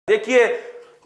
देखिए,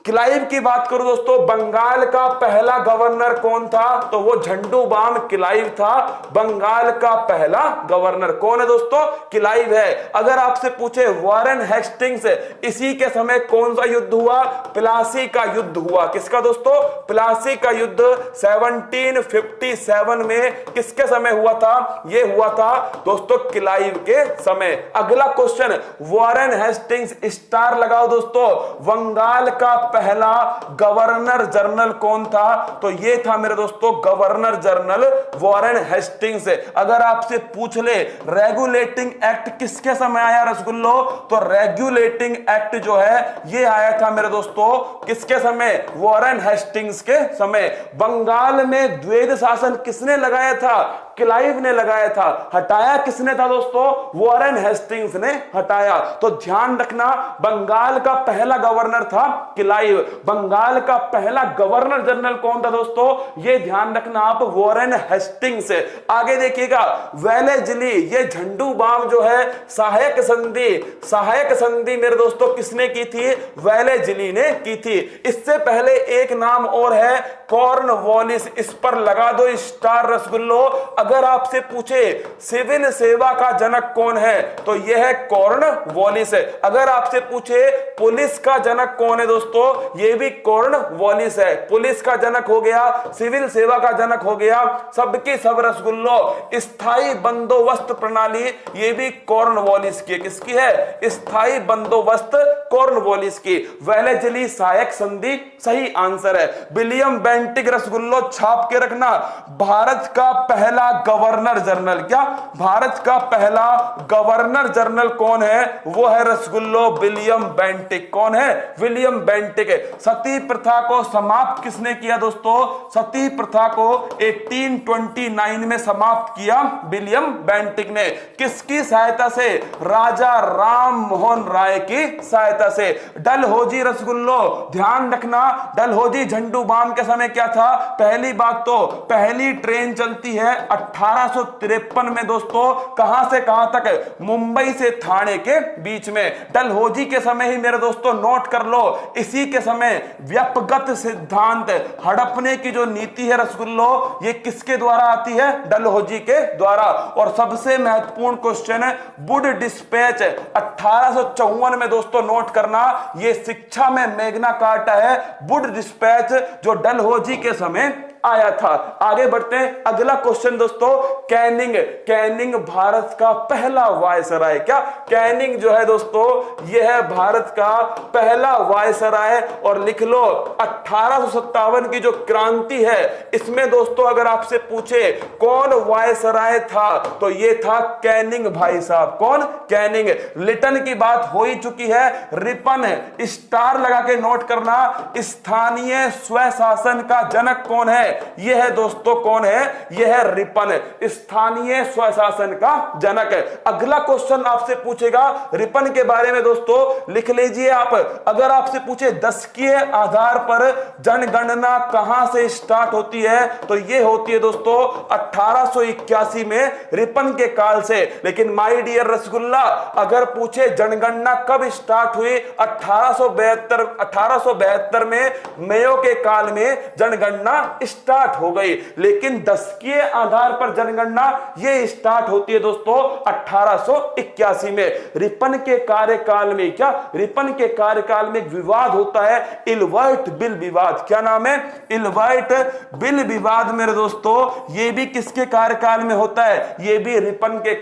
क्लाइव की बात करूं दोस्तों, बंगाल का पहला गवर्नर कौन था? तो वो झंडू बाम क्लाइव था। बंगाल का पहला गवर्नर कौन है दोस्तों? क्लाइव है। अगर आपसे पूछे वॉरेन हेस्टिंग्स, इसी के समय कौन सा युद्ध हुआ? प्लासी का युद्ध हुआ। किसका दोस्तों? प्लासी का युद्ध 1757 में किसके समय हुआ था? ये हुआ था दोस्तों क्लाइव के समय। अगला क्वेश्चन, वॉरेन हेस्टिंग्स स्टार लगाओ दोस्तों। बंगाल का पहला गवर्नर जनरल कौन था? तो ये था मेरे दोस्तों गवर्नर जनरल वॉरेन हेस्टिंग्स। अगर आपसे पूछ ले रेगुलेटिंग एक्ट किसके समय आया रसगुल्लो? तो रेगुलेटिंग एक्ट जो है ये आया था मेरे दोस्तों किसके समय? वॉरेन हेस्टिंग्स के समय। बंगाल में द्वैध शासन किसने लगाया था? क्लाइव ने लगाया था। हटाया किसने था दोस्तों? वॉरेन हेस्टिंग्स ने हटाया। तो ध्यान रखना, बंगाल का पहला गवर्नर था क्लाइव। बंगाल का पहला गवर्नर जनरल कौन था दोस्तों? ये ध्यान रखना आप, वॉरेन हेस्टिंग्स। आगे देखिएगा, वेलेस्ली, ये झंडू बाम जो है सहायक संधि मेरे दोस्तों किसने की थी? वेलेस्ली ने की थी। इससे पहले एक नाम और है कॉर्नवालिस। इस पर लगा दो स्टार रसगुल्लो। अगर आपसे पूछे सिविल सेवा का जनक कौन है? तो यह है कॉर्नवालिस। अगर आपसे पूछे पुलिस का जनक कौन है दोस्तों? यह भी कॉर्नवालिस है। पुलिस का जनक हो गया, सिविल सेवा का जनक हो गया, सबके सब रसगुल्लो। स्थायी बंदोबस्त प्रणाली, यह भी कॉर्नवालिस की। किसकी है? स्थायी बंदोबस्त कॉर्नवालिस की। वेलेस्ली सहायक संधि सही आंसर है। विलियम बेंटिक रसगुल्लो छाप के रखना, भारत का पहला गवर्नर जनरल। क्या? भारत का पहला गवर्नर जनरल कौन है? वो है रसगुल्लो विलियम बेंटिक। कौन है? William Bentinck. सती प्रथा को समाप्त किसने किया दोस्तों? सती प्रथा को 1829 में समाप्त किया विलियम बेंटिक ने। किसकी सहायता से? राजा राम मोहन राय की सहायता से। डलहौजी रसगुल्लो, ध्यान रखना, डलहौजी झंडू बाम के समय क्या था? पहली बात तो पहली ट्रेन चलती है 1853 में दोस्तों। कहां से कहां तक? मुंबई से थाने के बीच में। डलहौजी के समय ही मेरे दोस्तों नोट कर लो, इसी के समय व्यपगत सिद्धांत हड़पने की जो नीति है रसगुल्लो, ये किसके द्वारा आती है? डलहौजी के द्वारा। और सबसे महत्वपूर्ण क्वेश्चन है वुड डिस्पैच 1854 में दोस्तों नोट करना, ये शिक्षा में मैग्ना कार्टा है। वुड डिस्पैच जो डलहौजी के समय आया था। आगे बढ़ते हैं, अगला क्वेश्चन दोस्तों, कैनिंग भारत का पहला वायसराय। क्या? कैनिंग जो है दोस्तों यह है भारत का पहला वायसराय। और लिख लो 1857 की जो क्रांति है इसमें दोस्तों अगर आपसे पूछे कौन वायसराय था तो यह था कैनिंग भाई साहब। कौन? कैनिंग। लिटन की बात हो ही चुकी है। रिपन स्टार लगा के नोट करना, स्थानीय स्वशासन का जनक कौन है? यह है दोस्तों कौन है? यह है रिपन, स्थानीय स्वशासन का जनक है। अगला क्वेश्चन आपसे पूछेगा रिपन के बारे में दोस्तों, लिख लीजिए आप। अगर आपसे पूछे दशकीय आधार पर जनगणना कहां से स्टार्ट होती है तो यह होती है दोस्तों 1881 में रिपन के काल से। लेकिन माय डियर रसगुल्ला, अगर पूछे जनगणना कब स्टार्ट हुई? 1872 में मेयो के काल में जनगणना स्टार्ट हो गई। लेकिन दशकीय आधार पर जनगणना ये स्टार्ट होती है दोस्तों 1881 में। रिपन के कार्यकाल में क्या? रिपन के कार्यकाल में एक विवाद होता है, इलवाइट बिल विवाद। क्या नाम है? इलवाइट बिल विवाद मेरे दोस्तों। ये भी किसके कार्यकाल में होता है? ये भी रिपन के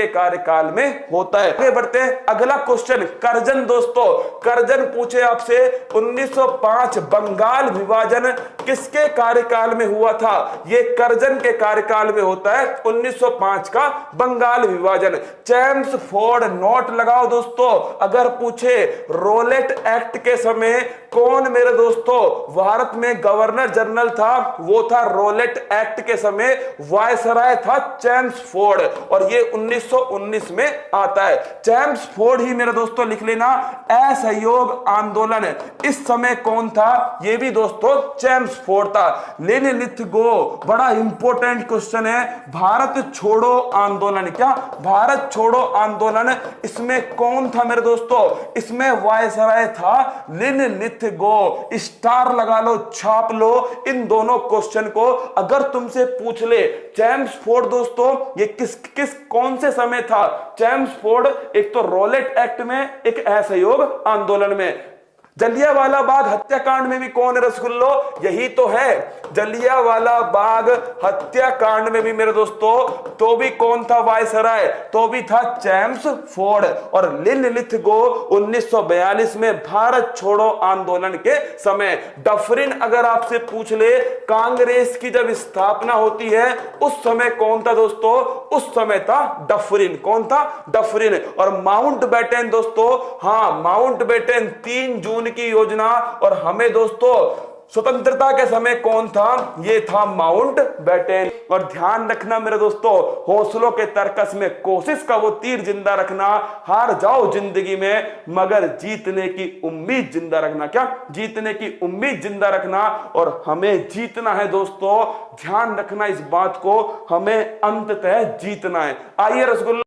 कार्यकाल में होता है। आगे बढ़ते हैं, अगला क्वेश्चन, करजन दोस्तों। करजन पूछे आपसे 1905 बंगाल विभाजन किसके कार्यकाल में हुआ था? ये करजन के कार्यकाल में होता है 1905 का बंगाल विभाजन। चेम्सफोर्ड नोट लगाओ दोस्तों। अगर पूछे रोलेट एक्ट के समय कौन मेरे दोस्तों भारत में गवर्नर जनरल था? वो था रोलेट एक्ट के समय वायसराय था चेम्सफोर्ड। और ये 1919 में आता है। चेम्सफोर्ड ही मेरे दोस्तों लिख लेना। असहयोग आंदोलन इस समय कौन था? ये भी दोस्तों चेम्सफोर्ड था। लिनलिथगो, बड़ा इंपॉर्टेंट क्वेश्चन है। भारत छोड़ो आंदोलन, क्या भारत छोड़ो आंदोलन, इसमें कौन था मेरे दोस्तों? इसमें वायसराय था लिनलिथगो। स्टार लगा लो, छाप लो इन दोनों क्वेश्चन को। अगर तुमसे पूछ ले चैम्सफोर्ड दोस्तों ये किस कौन से समय था? चैम्सफोर्ड एक तो रॉलेट एक्ट में, एक असहयोग आंदोलन में। जलियांवाला बाग हत्याकांड में भी कौन है रसगुल्लो? यही तो है, जलियांवाला बाग हत्याकांड में भी मेरे दोस्तों तो भी कौन था वायसराय? तो भी था चैम्सफोर्ड। और लिनलिथगो 1942 में भारत छोड़ो आंदोलन के समय। डफरिन अगर आपसे पूछ ले कांग्रेस की जब स्थापना होती है उस समय कौन था दोस्तों? उस समय था डफरिन। कौन था? डफरिन। और माउंटबेटन दोस्तों, हां माउंटबेटन 3 जून की योजना। और हमें दोस्तों स्वतंत्रता के समय कौन था? ये था माउंटबेटन। और ध्यान रखना मेरे दोस्तों, हौसलों के तर्कस में कोशिश का वो तीर जिंदा रखना। हार जाओ जिंदगी में मगर जीतने की उम्मीद जिंदा रखना। क्या? जीतने की उम्मीद जिंदा रखना। और हमें जीतना है दोस्तों, ध्यान रखना इस बात को, हमें अंततः जीतना है। आइए रसगुल्ला